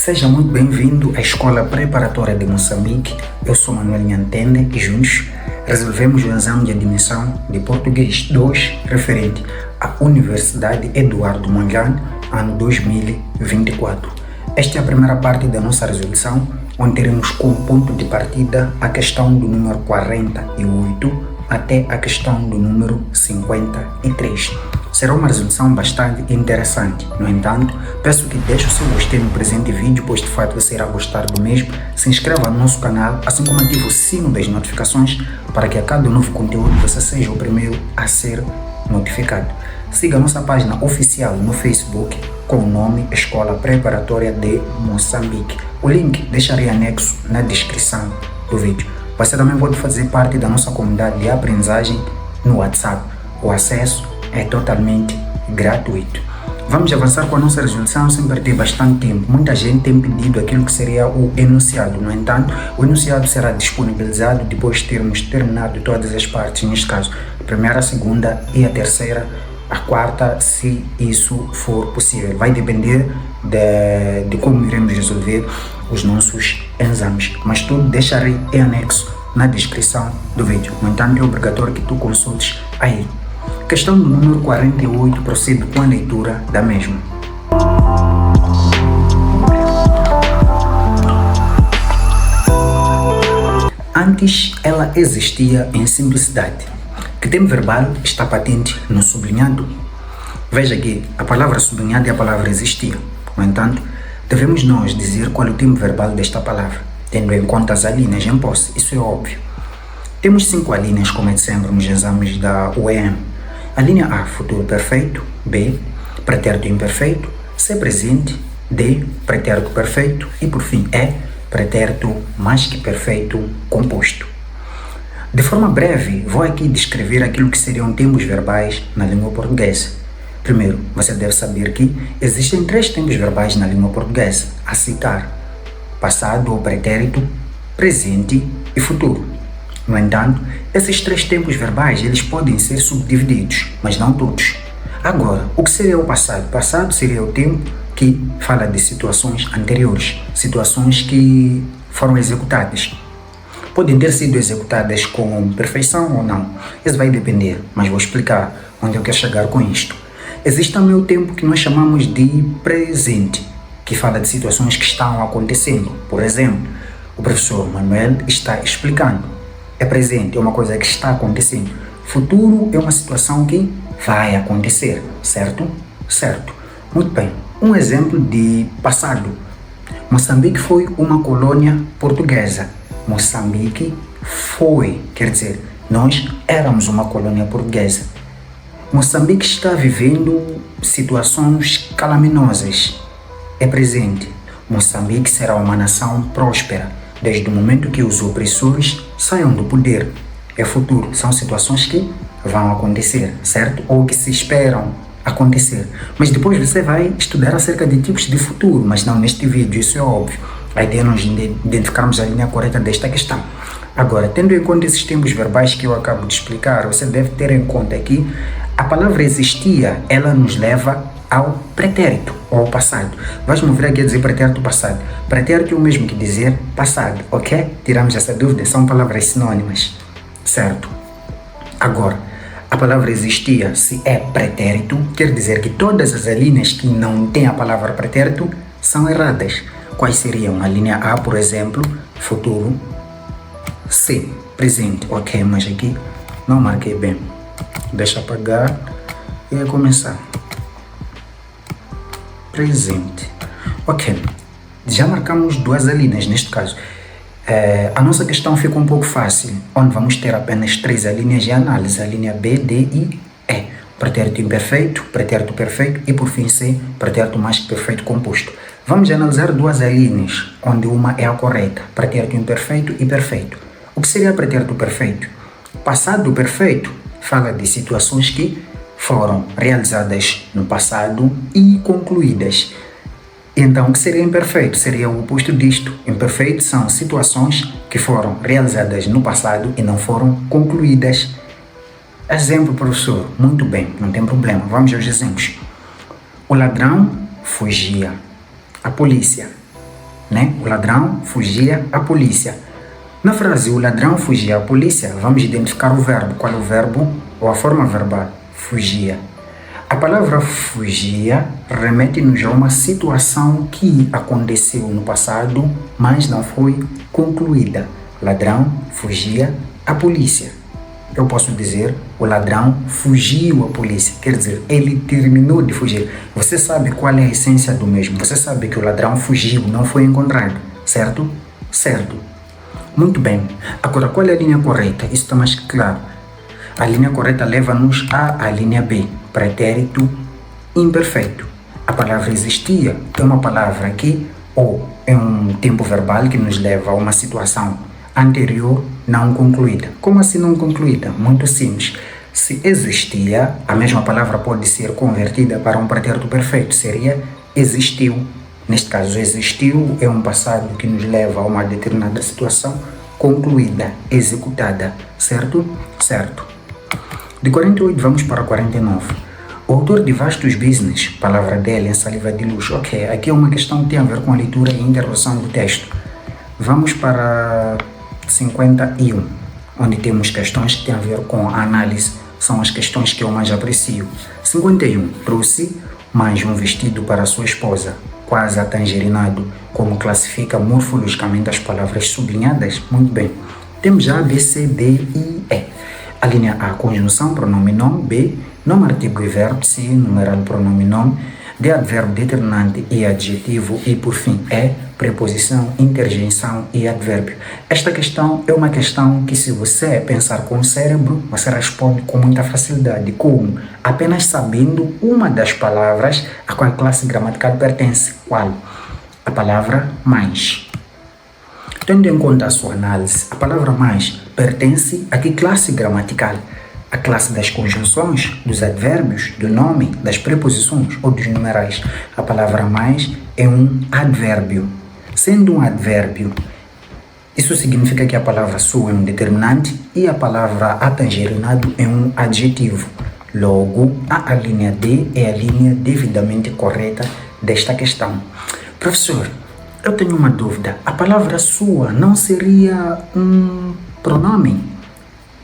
Seja muito bem-vindo à Escola Preparatória de Moçambique. Eu sou Manuel Nhantende e juntos resolvemos o exame de admissão de Português 2 referente à Universidade Eduardo Mondlane, ano 2024. Esta é a primeira parte da nossa resolução, onde teremos como ponto de partida a questão do número 48 até a questão do número 53. Será uma resolução bastante interessante. No entanto, peço que deixe o seu gostei no presente vídeo, pois de fato você irá gostar do mesmo. Se inscreva no nosso canal, assim como ative o sino das notificações para que a cada novo conteúdo você seja o primeiro a ser notificado. Siga a nossa página oficial no Facebook com o nome Escola Preparatória de Moçambique. O link deixarei anexo na descrição do vídeo. Você também pode fazer parte da nossa comunidade de aprendizagem no WhatsApp. O acesso é totalmente gratuito. Vamos avançar com a nossa resolução sem perder bastante tempo. Muita gente tem pedido aquilo que seria o enunciado. No entanto, o enunciado será disponibilizado depois de termos terminado todas as partes, neste caso, a primeira, a segunda e a terceira, a quarta, se isso for possível. Vai depender de como iremos resolver os nossos exames. Mas tudo deixarei em anexo na descrição do vídeo. No entanto, é obrigatório que tu consultes aí. Questão do número 48 procede com a leitura da mesma. Antes, ela existia em simplicidade. Que tempo verbal está patente no sublinhado? Veja que a palavra sublinhado e a palavra existia. No entanto, devemos nós dizer qual é o tempo verbal desta palavra, tendo em conta as alíneas em posse. Isso é óbvio. Temos 5 alíneas, como é de sempre nos exames da UEM. A linha A, futuro perfeito. B, pretérito imperfeito. C, presente. D, pretérito perfeito. E por fim, E, pretérito mais que perfeito composto. De forma breve, vou aqui descrever aquilo que seriam tempos verbais na língua portuguesa. Primeiro, você deve saber que existem 3 tempos verbais na língua portuguesa, a citar: passado ou pretérito, presente e futuro. No entanto, esses 3 tempos verbais eles podem ser subdivididos, mas não todos. Agora, o que seria o passado? Passado seria o tempo que fala de situações anteriores, situações que foram executadas. Podem ter sido executadas com perfeição ou não. Isso vai depender, mas vou explicar onde eu quero chegar com isto. Existe também o tempo que nós chamamos de presente, que fala de situações que estão acontecendo. Por exemplo, o professor Manuel está explicando. É presente, é uma coisa que está acontecendo. Futuro é uma situação que vai acontecer, certo? Certo. Muito bem. Um exemplo de passado. Moçambique foi uma colônia portuguesa. Moçambique foi, quer dizer, nós éramos uma colônia portuguesa. Moçambique está vivendo situações calaminosas. É presente. Moçambique será uma nação próspera desde o momento que os opressores saiam do poder. É futuro, são situações que vão acontecer, certo? Ou que se esperam acontecer. Mas depois você vai estudar acerca de tipos de futuro, mas não neste vídeo, isso é óbvio. A ideia é nós identificarmos a linha correta desta questão. Agora, tendo em conta esses tempos verbais que eu acabo de explicar, você deve ter em conta que a palavra existia, ela nos leva ao pretérito ou ao passado. Vais-me ouvir aqui a dizer pretérito passado. Pretérito é o mesmo que dizer passado, ok? Tiramos essa dúvida, são palavras sinônimas, certo? Agora, a palavra existia, se é pretérito, quer dizer que todas as alíneas que não têm a palavra pretérito são erradas. Quais seriam? A linha A, por exemplo, futuro. C, presente, ok, mas aqui não marquei bem. Deixa apagar e começar. Presente. Ok, já marcamos 2 alíneas neste caso. A nossa questão fica um pouco fácil, onde vamos ter apenas 3 alíneas de análise, a linha B, D e E. Pretérito imperfeito, pretérito perfeito e por fim C, pretérito mais que perfeito composto. Vamos analisar 2 alíneas, onde uma é a correta, pretérito imperfeito e perfeito. O que seria pretérito perfeito? Passado perfeito fala de situações que foram realizadas no passado e concluídas. Então, o que seria imperfeito? Seria o oposto disto. Imperfeito são situações que foram realizadas no passado e não foram concluídas. Exemplo, professor. Muito bem, não tem problema. Vamos aos exemplos. O ladrão fugia. A polícia né? O ladrão fugia à polícia. Na frase o ladrão fugia à polícia, vamos identificar o verbo. Qual é o verbo ou a forma verbal? Fugia. A palavra fugia remete-nos a uma situação que aconteceu no passado, mas não foi concluída. O ladrão fugia à polícia. Eu posso dizer, o ladrão fugiu à polícia. Quer dizer, ele terminou de fugir. Você sabe qual é a essência do mesmo. Você sabe que o ladrão fugiu, não foi encontrado. Certo? Certo. Muito bem. Agora, qual é a linha correta? Isso está mais claro. A linha correta leva-nos à linha B. Pretérito imperfeito. A palavra existia é uma palavra que ou é um tempo verbal que nos leva a uma situação anterior não concluída. Como assim não concluída? Muito simples. Se existia, a mesma palavra pode ser convertida para um pretérito perfeito. Seria existiu. Neste caso, existiu é um passado que nos leva a uma determinada situação concluída, executada. Certo? Certo. De 48 vamos para 49. O autor de vastos business, palavra dele em saliva de luxo. Ok, aqui é uma questão que tem a ver com a leitura e interrogação do texto. Vamos para 51, onde temos questões que têm a ver com a análise. São as questões que eu mais aprecio. 51. Trouxe mais um vestido para sua esposa, quase atangerinado, como classifica morfologicamente as palavras sublinhadas. Muito bem. Temos já B, C, D e E. A linha A, conjunção, pronome nome. B, nome, artigo e verbo. C, numeral, pronome nome. D, advérbio determinante e adjetivo. E, por fim, E, preposição, interjeição e advérbio. Esta questão é uma questão que, se você pensar com o cérebro, você responde com muita facilidade. Como? Apenas sabendo uma das palavras a qual classe gramatical pertence. Qual? A palavra mais. Tendo em conta a sua análise, a palavra mais pertence a que classe gramatical? A classe das conjunções, dos advérbios, do nome, das preposições ou dos numerais. A palavra mais é um advérbio. Sendo um advérbio, isso significa que a palavra sua é um determinante e a palavra atangerinado é um adjetivo. Logo, a linha D é a linha devidamente correta desta questão. Professor, eu tenho uma dúvida. A palavra sua não seria um pronome?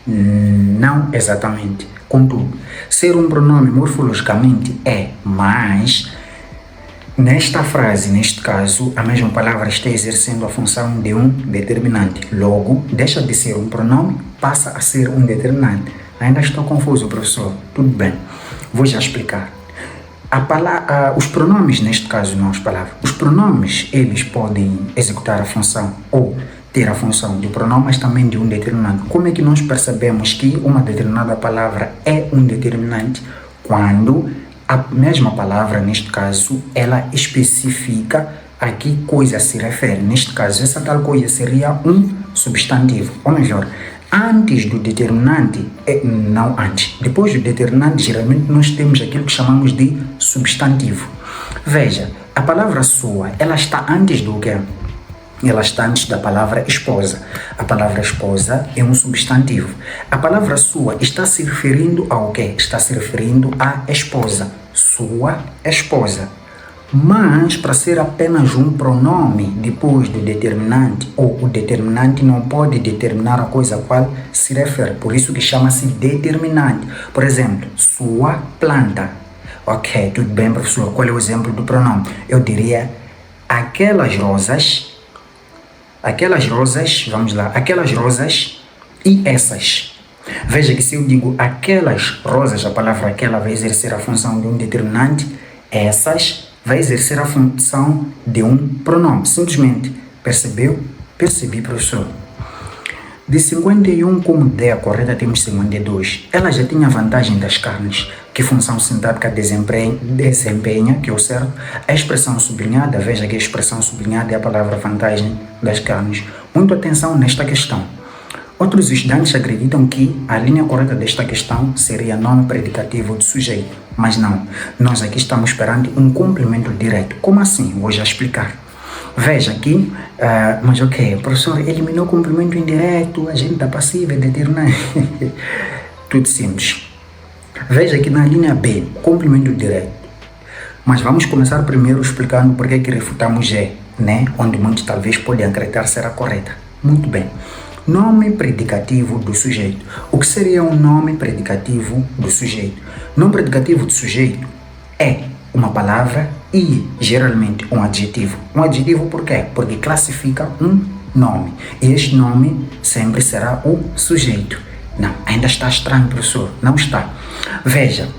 Não exatamente. Contudo, ser um pronome morfologicamente é, mas nesta frase, neste caso, a mesma palavra está exercendo a função de um determinante. Logo, deixa de ser um pronome, passa a ser um determinante. Ainda estou confuso, professor? Tudo bem. Vou já explicar. Os pronomes, neste caso, não as palavras. Os pronomes, eles podem executar a função ou ter a função de pronome, mas também de um determinante. Como é que nós percebemos que uma determinada palavra é um determinante? Quando a mesma palavra, neste caso, ela especifica a que coisa se refere. Neste caso, essa tal coisa seria um substantivo, ou melhor, antes do determinante, não antes. Depois do determinante, geralmente nós temos aquilo que chamamos de substantivo. Veja, a palavra sua, ela está antes do quê? Ela está antes da palavra esposa. A palavra esposa é um substantivo. A palavra sua está se referindo ao quê? Está se referindo à esposa. Sua esposa. Mas, para ser apenas um pronome depois do determinante, ou o determinante não pode determinar a coisa a qual se refere, por isso que chama-se determinante. Por exemplo, sua planta. Ok, tudo bem, professor, qual é o exemplo do pronome? Eu diria, aquelas rosas, vamos lá, aquelas rosas e essas. Veja que se eu digo aquelas rosas, a palavra aquela vai exercer a função de um determinante, essas vai exercer a função de um pronome. Simplesmente. Percebeu? Percebi, professor. De 51 como D a correta temos 52. Ela já tinha a vantagem das carnes. Que função sintática desempenha, que é o certo. A expressão sublinhada, veja que a expressão sublinhada é a palavra vantagem das carnes. Muito atenção nesta questão. Outros estudantes acreditam que a linha correta desta questão seria nome predicativo do sujeito, mas não. Nós aqui estamos perante um complemento direto. Como assim? Vou já explicar. Veja aqui, mas ok, o professor eliminou o complemento indireto, agente passiva, determinante. Tudo simples. Veja aqui na linha B, complemento direto. Mas vamos começar primeiro explicando por que refutamos G. né? Onde muitos talvez podem acreditar será correta. Muito bem. Nome predicativo do sujeito. O que seria um nome predicativo do sujeito? Nome predicativo do sujeito é uma palavra e geralmente um adjetivo. Um adjetivo por quê? Porque classifica um nome. E este nome sempre será o sujeito. Não, ainda está estranho, professor. Não está. Veja,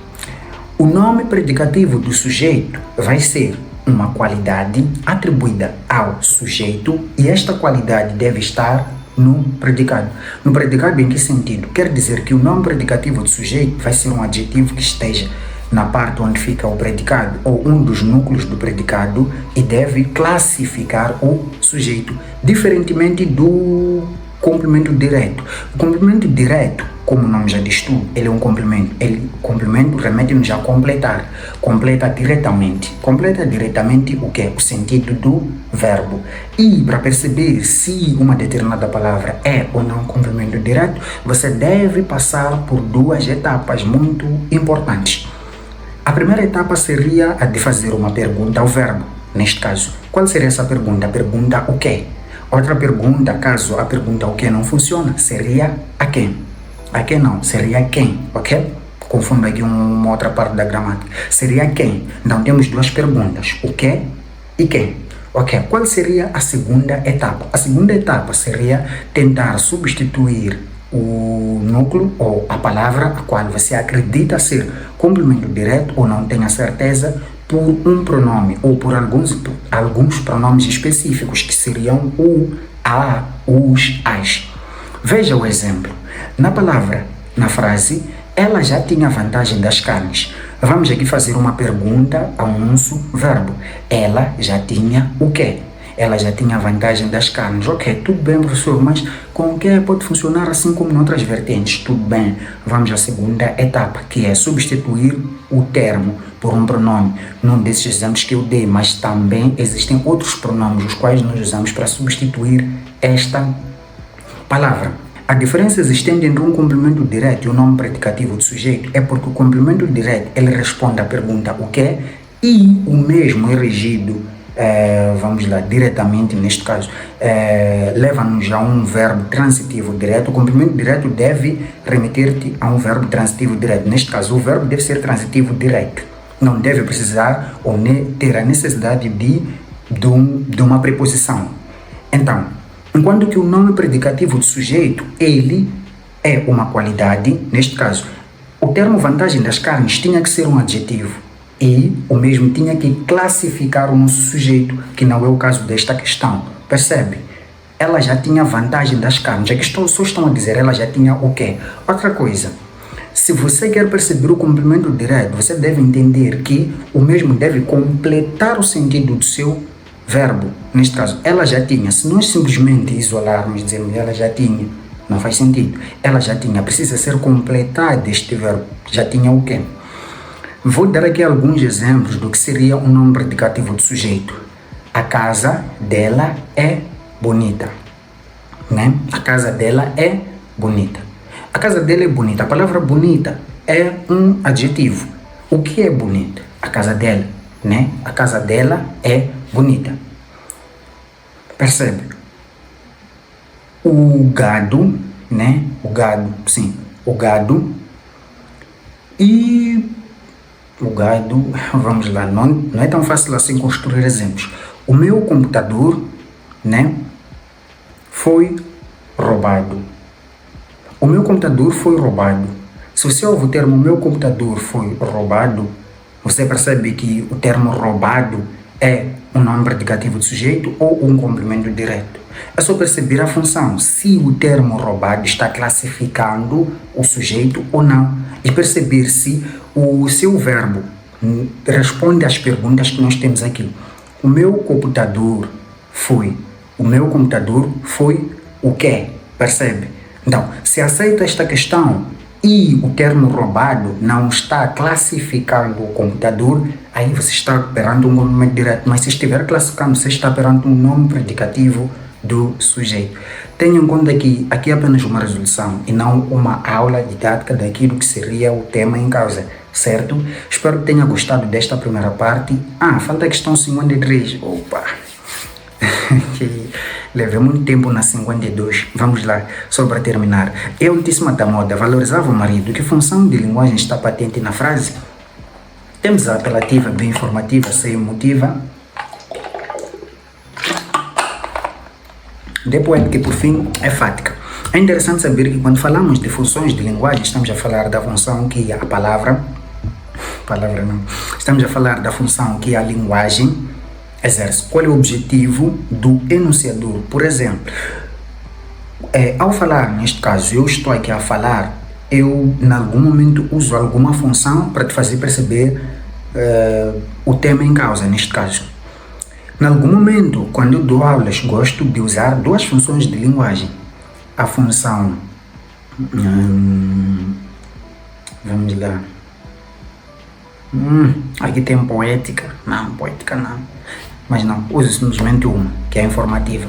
o nome predicativo do sujeito vai ser uma qualidade atribuída ao sujeito e esta qualidade deve estar no predicado. No predicado em que sentido? Quer dizer que o nome predicativo do sujeito vai ser um adjetivo que esteja na parte onde fica o predicado ou um dos núcleos do predicado e deve classificar o sujeito, diferentemente do complemento direto. O complemento direto, como o nome já diz tudo, ele é um complemento. Complemento remete-nos a completar. Completa diretamente. Completa diretamente o que? O sentido do verbo. E para perceber se uma determinada palavra é ou não um complemento direto, você deve passar por duas etapas muito importantes. A primeira etapa seria a de fazer uma pergunta ao verbo. Neste caso, qual seria essa pergunta? A pergunta o quê? Outra pergunta, caso a pergunta o que não funciona, seria a quem? A quem não, seria quem, ok? Confundo aqui uma outra parte da gramática. Seria quem? Então temos duas perguntas, o que e quem. Ok, qual seria a segunda etapa? A segunda etapa seria tentar substituir o núcleo ou a palavra a qual você acredita ser complemento direto ou não tem a certeza por um pronome ou por alguns pronomes específicos que seriam o, a, os, as. Veja o exemplo. Na frase, ela já tinha vantagem das carnes. Vamos aqui fazer uma pergunta a um verbo. Ela já tinha o quê? Ela já tinha vantagem das carnes. Ok, tudo bem, professor, mas com o que pode funcionar assim como em outras vertentes? Tudo bem. Vamos à segunda etapa, que é substituir o termo por um pronome. Num desses exemplos que eu dei, mas também existem outros pronomes, os quais nós usamos para substituir esta palavra. A diferença existente entre um complemento direto e o nome predicativo do sujeito é porque o complemento direto ele responde à pergunta o que e o mesmo é regido, diretamente neste caso, leva-nos a um verbo transitivo direto. O complemento direto deve remeter-te a um verbo transitivo direto. Neste caso, o verbo deve ser transitivo direto. Não deve precisar ou ter a necessidade de uma preposição. Então, enquanto que o nome predicativo do sujeito, ele é uma qualidade, neste caso, o termo vantagem das carnes tinha que ser um adjetivo e o mesmo tinha que classificar o nosso sujeito, que não é o caso desta questão. Percebe? Ela já tinha vantagem das carnes. Aqui só estão a dizer, ela já tinha o quê? Outra coisa, se você quer perceber o complemento direto, você deve entender que o mesmo deve completar o sentido do seu verbo. Neste caso, ela já tinha. Se nós simplesmente isolarmos e dizermos ela já tinha, não faz sentido. Ela já tinha, precisa ser completado este verbo. Já tinha o quê? Vou dar aqui alguns exemplos do que seria um nome predicativo do sujeito. A casa dela é bonita. Né? A casa dela é bonita. A casa dela é bonita. A palavra bonita é um adjetivo. O que é bonita? A casa dela, né? A casa dela é bonita. Percebe? O gado, né? O gado e o gado, vamos lá, não é tão fácil assim construir exemplos. O meu computador, né? Foi roubado. O meu computador foi roubado. Se você ouve o termo meu computador foi roubado, você percebe que o termo roubado é um nome predicativo do sujeito ou um complemento direto. É só perceber a função, se o termo roubado está classificando o sujeito ou não, e perceber se o seu verbo responde às perguntas que nós temos aqui. O meu computador foi o quê? Percebe? Então, se aceita esta questão e o termo roubado não está classificando o computador, aí você está perante um complemento direto. Mas se estiver classificando, você está perante um nome predicativo do sujeito. Tenha em conta que aqui é apenas uma resolução e não uma aula didática daquilo que seria o tema em causa, certo? Espero que tenha gostado desta primeira parte. Falta a questão 53. Opa! que levei muito tempo na 52. Vamos lá, só para terminar. É altíssima da moda, valorizava o marido. Que função de linguagem está patente na frase? Temos a apelativa, bem informativa, sem emotiva. Depois, que por fim é fática. É interessante saber que quando falamos de funções de linguagem, estamos a falar da função que a palavra não, estamos a falar da função que a linguagem exerce. Qual é o objetivo do enunciador? Por exemplo, ao falar, neste caso, eu estou aqui a falar, eu em algum momento uso alguma função para te fazer perceber o tema em causa, neste caso. Em algum momento, quando eu dou aulas, gosto de usar duas funções de linguagem. A função, vamos lá, aqui tem poética, não, mas não, uso simplesmente uma, que é informativa.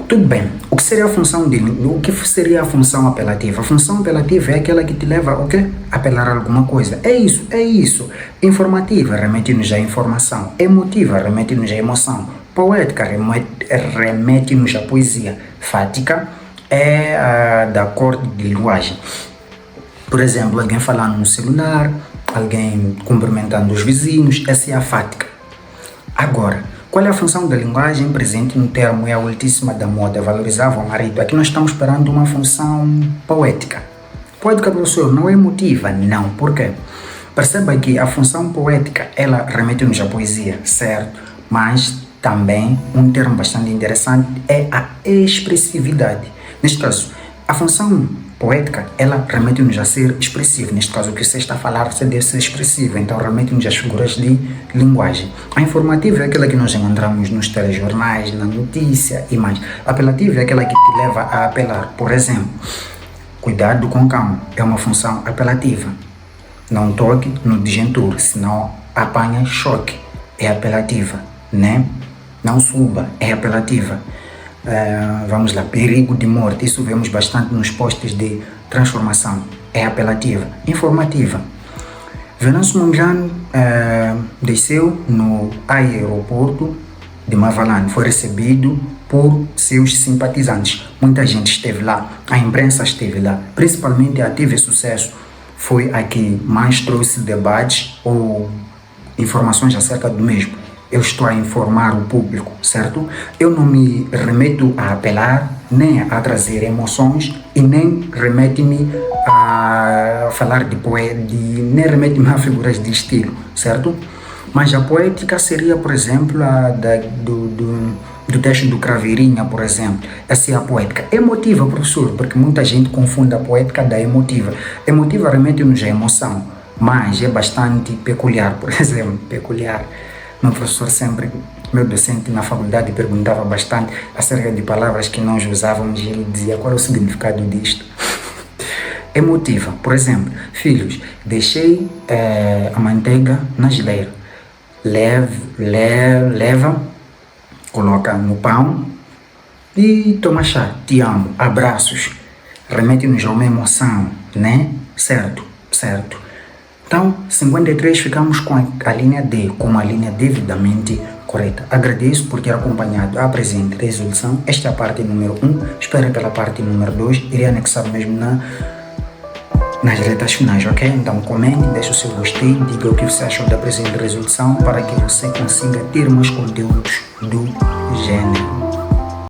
Tudo bem, o que seria a função apelativa? A função apelativa é aquela que te leva a apelar a alguma coisa. É isso. Informativa, remete-nos à informação. Emotiva, remete-nos à emoção. Poética, remete-nos à poesia. Fática é da cor de linguagem. Por exemplo, alguém falando no celular, alguém cumprimentando os vizinhos, essa é a fática. Agora, qual é a função da linguagem presente no termo é a altíssima da moda, valorizava o marido? Aqui nós estamos esperando uma função poética. Poética, professor, não é emotiva? Não. Por quê? Perceba que a função poética, ela remete-nos à poesia, certo? Mas também, um termo bastante interessante é a expressividade. Neste caso, a função poética, ela remete-nos a ser expressivo. Neste caso, o que você está a falar, você deve ser expressivo. Então, remete-nos às figuras de linguagem. A informativa é aquela que nós encontramos nos telejornais, na notícia e mais. A apelativa é aquela que te leva a apelar. Por exemplo, cuidado com o cão é uma função apelativa. Não toque no disjuntor, senão apanha choque. É apelativa, né? Não suba, é apelativa. Vamos lá, perigo de morte, isso vemos bastante nos postos de transformação, é apelativa. Informativa, Venâncio Mondlane desceu no aeroporto de Mavalane, foi recebido por seus simpatizantes, muita gente esteve lá, a imprensa esteve lá, principalmente a TV Sucesso foi a que mais trouxe debates ou informações acerca do mesmo. Eu estou a informar o público, certo? Eu não me remeto a apelar, nem a trazer emoções e nem remete-me a falar nem remete-me a figuras de estilo, certo? Mas a poética seria, por exemplo, do texto do Craveirinha, por exemplo. Essa é a poética. Emotiva, professor, porque muita gente confunde a poética da emotiva. Emotiva remete-nos à emoção, mas é bastante peculiar, por exemplo, peculiar. Meu professor sempre, meu docente na faculdade perguntava bastante acerca de palavras que nós usávamos e ele dizia qual é o significado disto. Emotiva, por exemplo, filhos, deixei a manteiga na geleira, leva, coloca no pão e toma chá, te amo, abraços, remete-nos a uma emoção, né? Certo. Então, 53 ficamos com a linha D, com uma linha devidamente correta. Agradeço por ter acompanhado a presente resolução. Esta é a parte número 1. Espero pela parte número 2. Irei anexar mesmo nas retas finais, ok? Então, comente, deixe o seu gostei, diga o que você achou da presente resolução para que você consiga ter mais conteúdos do gênero.